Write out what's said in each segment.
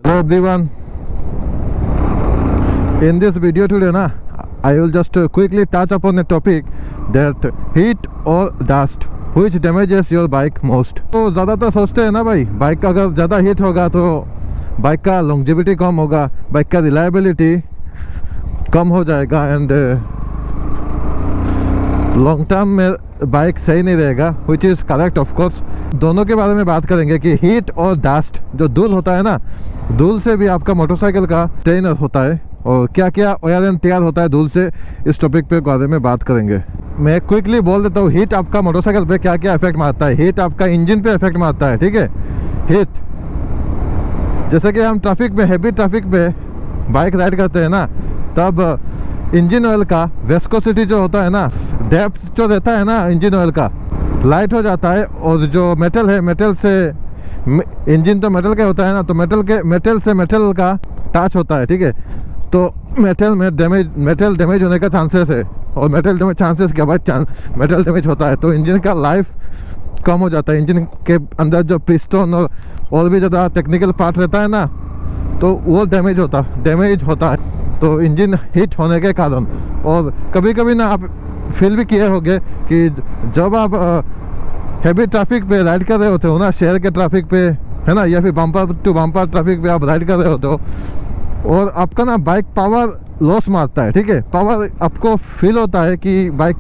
Hello everyone. In this video today I will just quickly touch upon a topic that heat or dust which damages your bike most. तो ज़्यादातर सोचते हैं ना भाई, bike अगर ज़्यादा हीट होगा तो बाइक का लॉन्जेविटी कम होगा, बाइक का रिलायबिलिटी कम हो जाएगा एंड लॉन्ग टर्म में बाइक सही नहीं रहेगा, which is correct of course. दोनों के बारे में बात करेंगे कि हीट और डस्ट, जो धूल होता है ना, धूल से भी आपका मोटरसाइकिल का स्ट्रेन होता है और क्या क्या ऑयल एंड टेयर होता है धूल से, इस टॉपिक पे बारे में बात करेंगे. मैं क्विकली बोल देता हूँ, हीट आपका मोटरसाइकिल पे क्या क्या इफेक्ट मारता है. हीट आपका इंजन पे इफेक्ट मारता है, ठीक है. हीट जैसे कि हम ट्रैफिक में, हैवी ट्रैफिक में बाइक राइड करते हैं ना, तब इंजन ऑयल का विस्कोसिटी जो होता है ना, डेप्थ जो रहता है ना इंजन ऑयल का, लाइट हो जाता है. और जो मेटल है, मेटल से, इंजन तो मेटल का होता है ना, तो मेटल से मेटल का टच होता है, ठीक है. तो मेटल में डैमेज होने का चांसेस है. और मेटल डैमेज चांसेस के बाद मेटल डैमेज होता है तो इंजन का लाइफ कम हो जाता है. इंजन के अंदर जो पिस्टन और भी ज़्यादा टेक्निकल पार्ट रहता है ना, तो वो डैमेज होता है. तो इंजन हीट होने के कारण. और कभी कभी ना आप फील भी किए होंगे कि जब आप हैवी ट्रैफिक पे राइड कर रहे होते हो ना, शहर के ट्रैफिक पे है ना, या फिर बम्पर टू बम्पर ट्रैफिक पे आप राइड कर रहे होते हो और आपका ना बाइक पावर लॉस मारता है, ठीक है. पावर आपको फील होता है कि बाइक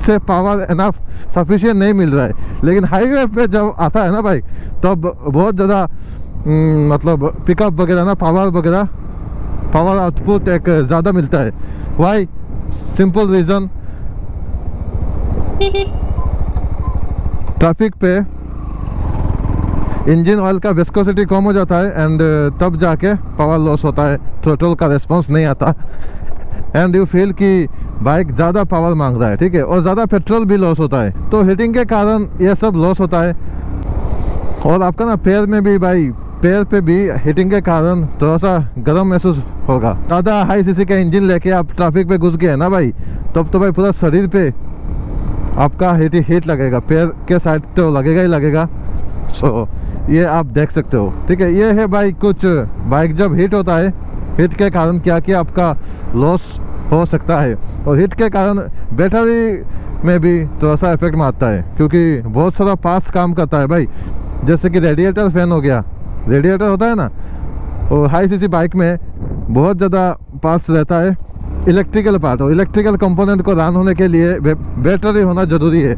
से पावर एनफ सफिशिएंट नहीं मिल रहा है. लेकिन हाईवे पे जब आता है ना बाइक, तब बहुत ज़्यादा मतलब पिकअप वगैरह ना, पावर आउटपुट एक ज़्यादा मिलता है. वाई? सिंपल रीज़न, ट्रैफिक पे इंजन ऑयल का विस्कोसिटी कम हो जाता है एंड तब जाके पावर लॉस होता है, थ्रोटल का रिस्पांस नहीं आता एंड यू फील कि बाइक ज़्यादा पावर मांग रहा है, ठीक है. और ज़्यादा पेट्रोल भी लॉस होता है. तो हीटिंग के कारण ये सब लॉस होता है. और आपका ना पैर पे भी हीटिंग के कारण थोड़ा सा गर्म महसूस होगा. ज़्यादा हाई सीसी का इंजन लेके आप ट्रैफिक पे घुस गए ना भाई, तब तो भाई पूरा शरीर पे आपका हीट लगेगा, पैर के साइड तो लगेगा ही लगेगा. सो ये आप देख सकते हो, ठीक है. ये है भाई कुछ बाइक जब हीट होता है, हीट के कारण क्या क्या आपका लॉस हो सकता है. और हीट के कारण बैटरी में भी थोड़ा सा इफेक्ट मारता है, क्योंकि बहुत सारा पार्ट्स काम करता है भाई. जैसे कि रेडिएटर फैन हो गया, रेडिएटर होता है ना, और हाई सीसी बाइक में बहुत ज़्यादा पार्ट्स रहता है, इलेक्ट्रिकल पार्ट. और इलेक्ट्रिकल कंपोनेंट को रन होने के लिए बैटरी होना ज़रूरी है.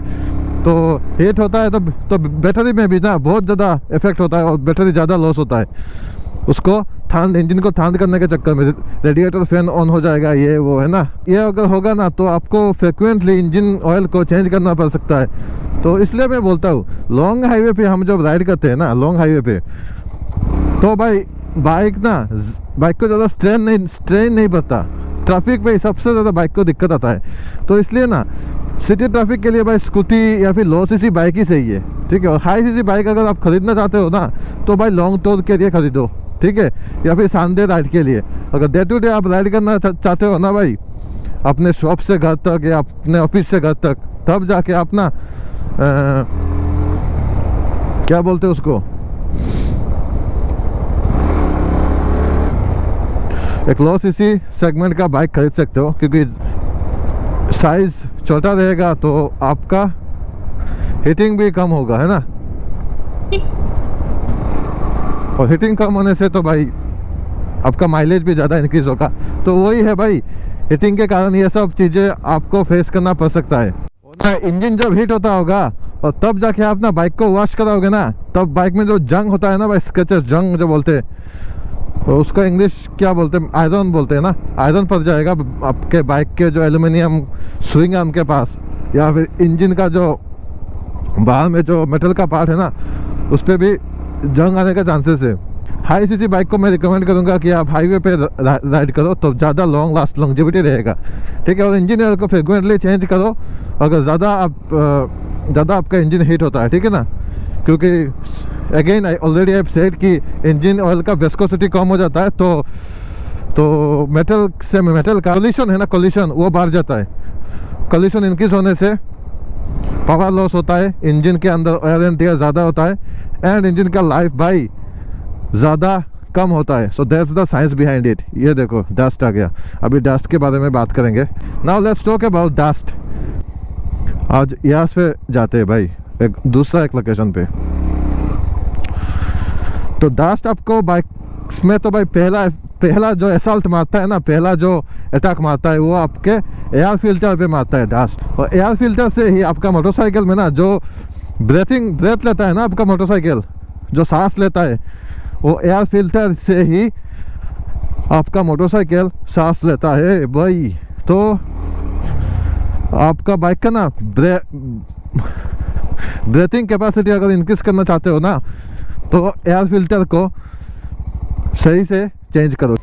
तो हीट होता है तो बैटरी में भी ना बहुत ज़्यादा इफेक्ट होता है और बैटरी ज़्यादा लॉस होता है. उसको इंजन को ठंड करने के चक्कर में रेडिएटर फैन ऑन हो जाएगा, ये वो है ना. ये अगर होगा ना तो आपको फ्रिक्वेंटली इंजन ऑयल को चेंज करना पड़ सकता है. तो इसलिए मैं बोलता हूँ, लॉन्ग हाईवे पे हम जब राइड करते हैं ना, लॉन्ग हाईवे पे, तो भाई बाइक को ज़्यादा स्ट्रेन नहीं पड़ता. ट्रैफिक पे सबसे ज़्यादा बाइक को दिक्कत आता है. तो इसलिए ना सिटी ट्रैफिक के लिए भाई स्कूटी या फिर लो सीसी बाइक ही सही है, ठीक है. और हाई सीसी बाइक अगर आप खरीदना चाहते हो ना, तो भाई लॉन्ग टूर के लिए खरीदो, ठीक है, या फिर संडे राइड के लिए. अगर डे टू डे आप राइड करना चाहते हो ना भाई, अपने शॉप से घर तक या अपने ऑफिस से घर तक, तब जाके आप ना क्या बोलते हैं उसको, एक लो सीसी सेगमेंट का बाइक खरीद सकते हो, क्योंकि साइज छोटा रहेगा तो आपका हीटिंग भी कम होगा, है ना. और हीटिंग कम होने से तो भाई आपका माइलेज भी ज़्यादा इंक्रीज होगा. तो वही है भाई, हीटिंग के कारण ये सब चीज़ें आपको फेस करना पड़ सकता है. इंजन जब हीट होता होगा और तब जाके आप ना बाइक को वॉश कराओगे ना, तब बाइक में जो जंग होता है ना भाई, स्क्रैचेस, जंग जो बोलते हैं, तो उसका इंग्लिश क्या बोलते हैं, आयरन बोलते हैं ना. आयरन पड़ जाएगा आपके बाइक के जो एल्यूमिनियम स्विंग आर्म के पास, या फिर इंजन का जो बाहर में जो मेटल का पार्ट है ना, उस पर भी जंग आने का चांसेस है. हाई सीसी बाइक को मैं रिकमेंड करूंगा कि आप हाईवे पे राइड करो, तो ज़्यादा लॉन्जेविटी रहेगा, ठीक है. और इंजन ऑयल को फ्रिक्वेंटली चेंज करो अगर ज़्यादा आपका इंजन हीट होता है, ठीक है ना. क्योंकि again I already have said कि इंजन ऑयल का विस्कोसिटी कम हो जाता है, तो मेटल से मेटल का कोलिशन है ना, कोलिशन वो बढ़ जाता है. कोलिशन इंक्रीज होने से पावर लॉस होता है, इंजन के अंदर ऑयल एंड टेयर ज़्यादा होता है एंड इंजन का लाइफ भाई ज़्यादा कम होता है. So that's the science behind it. ये देखो डस्ट आ गया. अभी डस्ट के बारे में बात करेंगे. Now let's talk about dust. आज यहाँ पे जाते हैं भाई एक लोकेशन पे. तो डस्ट आपको बाइक में तो भाई पहला जो असॉल्ट मारता है ना, पहला जो अटैक मारता है वो आपके एयर फिल्टर पे मारता है डस्ट. और एयर फिल्टर से ही आपका मोटरसाइकिल में ना जो ब्रेथ लेता है ना आपका मोटरसाइकिल, जो सांस लेता है, वो एयर फिल्टर से ही आपका मोटरसाइकिल सांस लेता है भाई. तो आपका बाइक का ना ब्रीथिंग कैपेसिटी अगर इंक्रीज करना चाहते हो ना, तो एयर फिल्टर को सही से चेंज करो.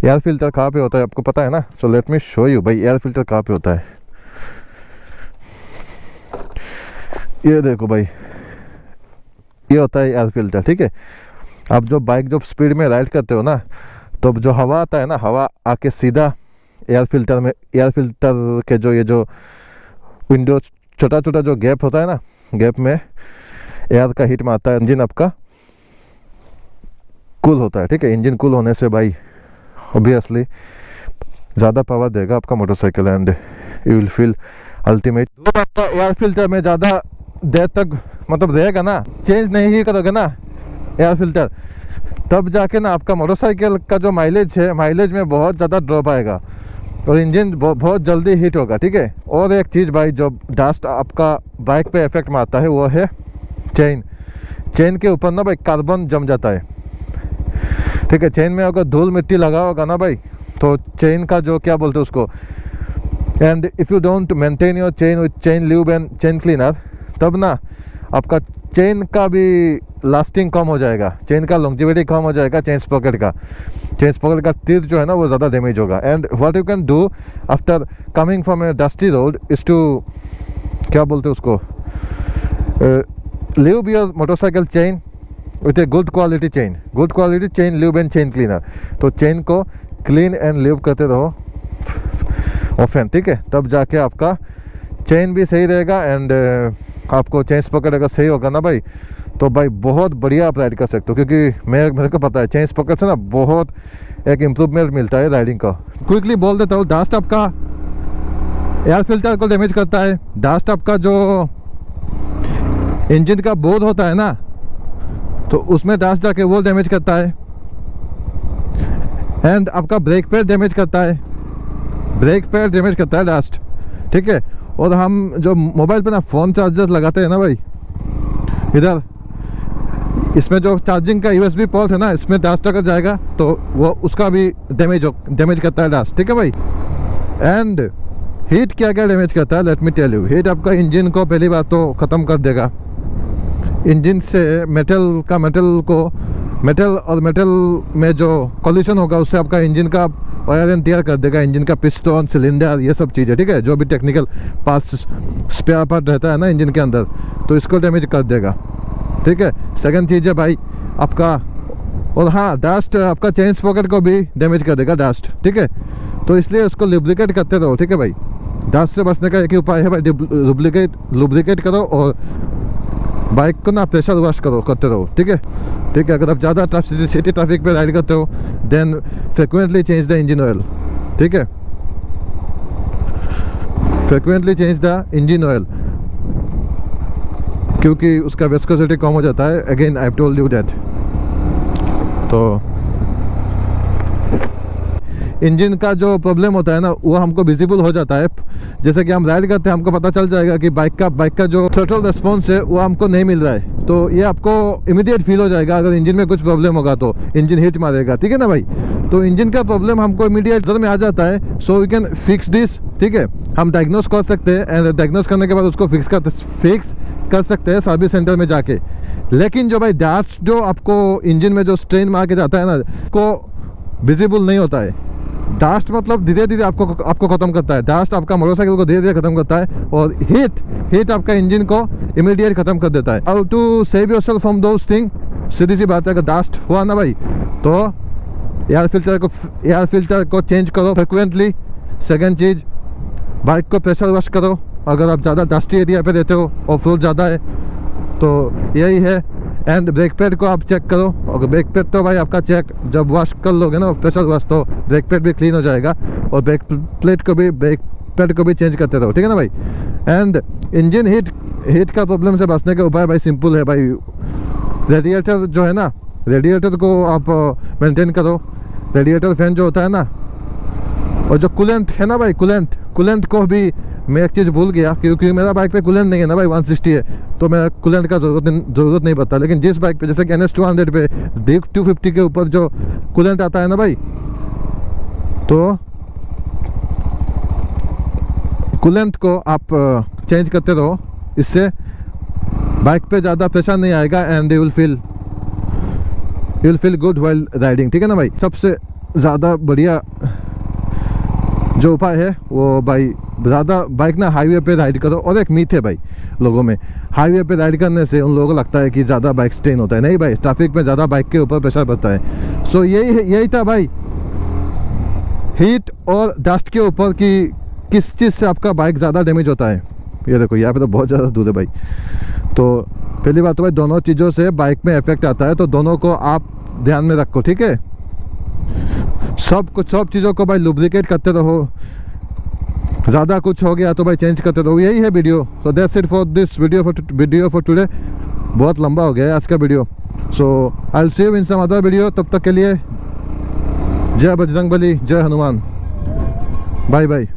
एयर फिल्टर कहाँ पे होता है आपको पता है ना? So let me show you भाई एयर फिल्टर कहाँ पे होता है. ये देखो भाई, ये होता है एयर फिल्टर. ठीक है, आप जो बाइक जब स्पीड में राइड करते हो ना, तो जो हवा आता है ना, हवा आके सीधा एयर फिल्टर के जो ये जो विंडो छोटा छोटा जो गैप होता है ना, गैप में एयर का हीट मारता है. इंजन आपका कूल होता है. ठीक है, इंजन कूल होने से भाई ऑब्वियसली ज़्यादा पावर देगा आपका motorcycle and you will feel ultimate. जब आपका एयर फिल्टर में ज़्यादा देर तक मतलब रहेगा ना, चेंज नहीं ही करोगे ना एयर फिल्टर, तब जाके ना आपका मोटरसाइकिल का जो माइलेज है, माइलेज में बहुत ज़्यादा ड्रॉप आएगा और इंजन बहुत जल्दी हीट होगा. ठीक है, और एक चीज़ भाई जो डस्ट आपका बाइक पे इफेक्ट मारता है वो है चेन के ऊपर ना भाई कार्बन जम जाता है. ठीक है, चेन में अगर धूल मिट्टी लगा होगा ना भाई, तो चेन का जो क्या बोलते हैं उसको, and if you don't maintain your chain with chain lube and chain cleaner, तब ना आपका चेन का भी लास्टिंग कम हो जाएगा, चेन का लॉन्जिविटी कम हो जाएगा. चेन स्पॉकेट का तीर जो है ना वो ज़्यादा डैमेज होगा. And what you can do after coming from a dusty road is to क्या बोलते हैं उसको, lube your motorcycle chain with a good quality chain lube and chain cleaner. तो चेन को क्लीन एंड ल्यूब करते रहो often. ठीक है, तब जाके आपका चेन भी सही रहेगा एंड आपको चेन स्पॉकेट अगर सही होगा ना भाई, तो भाई बहुत बढ़िया आप राइड कर सकते हो. क्योंकि मेरे को पता है चेन स्पॉकेट से ना बहुत एक इम्प्रूवमेंट मिलता है राइडिंग का. क्विकली बोल देता हूँ, डस्ट आपका एयर फिल्टर को डैमेज करता है. डस्ट आपका जो इंजन का बोर्ड होता है ना, तो उसमें डस्ट जाके वो डैमेज करता है. एंड आपका ब्रेक पैड डैमेज करता है डस्ट. ठीक है, और हम जो मोबाइल पे ना फ़ोन चार्जर लगाते हैं ना भाई, इधर इसमें जो चार्जिंग का USB पोर्ट है ना, इसमें डस्ट अगर जाएगा तो वो उसका भी डैमेज करता है डस्ट. ठीक है भाई. एंड हीट क्या डैमेज करता है, let me tell you. Heat आपका इंजन को पहली बात तो ख़त्म कर देगा. इंजन से मेटल में जो कॉल्यूशन होगा उससे आपका इंजन का वायर एंड टियर कर देगा. इंजन का पिस्टन, सिलेंडर, ये सब चीज़ें. ठीक है, जो भी टेक्निकल पार्ट्स, स्पेयर पार्ट रहता है ना इंजन के अंदर, तो इसको डैमेज कर देगा. ठीक है, सेकंड चीज़ है भाई आपका, और हाँ, डस्ट आपका चेन स्पॉकेट को भी डैमेज कर देगा डस्ट. ठीक है, तो इसलिए उसको लुब्रिकेट करते रहो. ठीक है भाई, डस्ट से बचने का एक ही उपाय है भाई, लुब्रिकेट करो और बाइक को ना प्रेशर वॉश करते रहो. ठीक है, अगर आप ज़्यादा सिटी ट्रैफिक पे राइड करते हो, then frequently change the engine oil. ठीक है, frequently change the engine oil, क्योंकि उसका विस्कोसिटी कम हो जाता है. Again I have told you that. तो इंजन का जो प्रॉब्लम होता है ना, वो हमको विजिबल हो जाता है. जैसे कि हम राइड करते हैं, हमको पता चल जाएगा कि बाइक का जो थ्रोटल रिस्पॉन्स है वो हमको नहीं मिल रहा है. तो ये आपको इमीडिएट फील हो जाएगा. अगर इंजन में कुछ प्रॉब्लम होगा तो इंजन हीट मारेगा. ठीक है ना भाई, तो इंजन का प्रॉब्लम हमको इमीडिएट नजर में आ जाता है. So we can fix this. ठीक है, हम डायग्नोस कर सकते हैं एंड डायग्नोस करने के बाद उसको फिक्स कर सकते हैं सर्विस सेंटर में जाके. लेकिन जो भाई डस्ट जो आपको इंजन में जो स्ट्रेन मार के जाता है ना, को विजिबल नहीं होता है. डस्ट मतलब धीरे धीरे आपको ख़त्म करता है. डस्ट आपका मोटरसाइकिल को धीरे धीरे ख़त्म करता है, और हीट आपका इंजन को इमीडिएट ख़त्म कर देता है. How to save yourself from those thing, सीधी सी बात है, अगर डस्ट हुआ ना भाई, तो एयर फिल्टर को चेंज करो फ्रिक्वेंटली. सेकंड चीज़, बाइक को प्रेशर वॉश करो. अगर आप ज़्यादा डस्टी एरिया पे रहते हो और फ्लोर ज़्यादा है तो यही है. एंड ब्रेक पैड को आप चेक करो, और ब्रेक पैड तो भाई आपका चेक जब वॉश कर लोगे ना प्रेशर वॉश, तो ब्रेक पैड भी क्लीन हो जाएगा, और ब्रेक पैड को भी चेंज करते रहो, ठीक है ना भाई। एंड इंजन हीट का प्रॉब्लम से बचने का उपाय भाई सिंपल है भाई, रेडिएटर जो है ना, रेडिएटर को आप मेंटेन करो। रेडिएटर फैन जो होता है ना, और जो कूलेंट है ना भाई, कूलेंट को भी मैं एक चीज़ भूल गया, क्योंकि मेरा बाइक पे कूलेंट नहीं है ना भाई, 160 है, तो मैं कूलेंट का ज़रूरत नहीं पड़ता। लेकिन जिस बाइक पे जैसे कि NS 200 पे Duke 250 के ऊपर जो कूलेंट आता है ना भाई, तो कूलेंट को आप चेंज करते रहो, इससे बाइक पे ज़्यादा प्रेशर नहीं आएगा and you will feel good while riding, ठीक है ना भाई। सबसे ज़्यादा बढ़िया जो उपाय है वो भाई, ज़्यादा बाइक ना हाईवे पे राइड करो। और एक मीथ है भाई लोगों में, हाईवे पे राइड करने से उन लोगों को लगता है कि ज़्यादा बाइक स्ट्रेन होता है। नहीं भाई, ट्रैफिक में ज़्यादा बाइक के ऊपर प्रेशर पड़ता है। सो यही था भाई, हीट और डस्ट के ऊपर कि किस चीज़ से आपका बाइक ज़्यादा डैमेज होता है। ये देखो यहाँ पे तो बहुत ज़्यादा दूर है भाई। तो पहली बात तो भाई, दोनों चीज़ों से बाइक में इफेक्ट आता है, तो दोनों को आप ध्यान में रखो, ठीक है। सब चीज़ों को भाई लुब्रिकेट करते रहो, ज़्यादा कुछ हो गया तो भाई चेंज करते रहो। यही है वीडियो। तो that's it for this video for today. बहुत लंबा हो गया है आज का video. So I will see you in some other video. तब तक के लिए जय बजरंगबली, जय हनुमान, बाय बाय।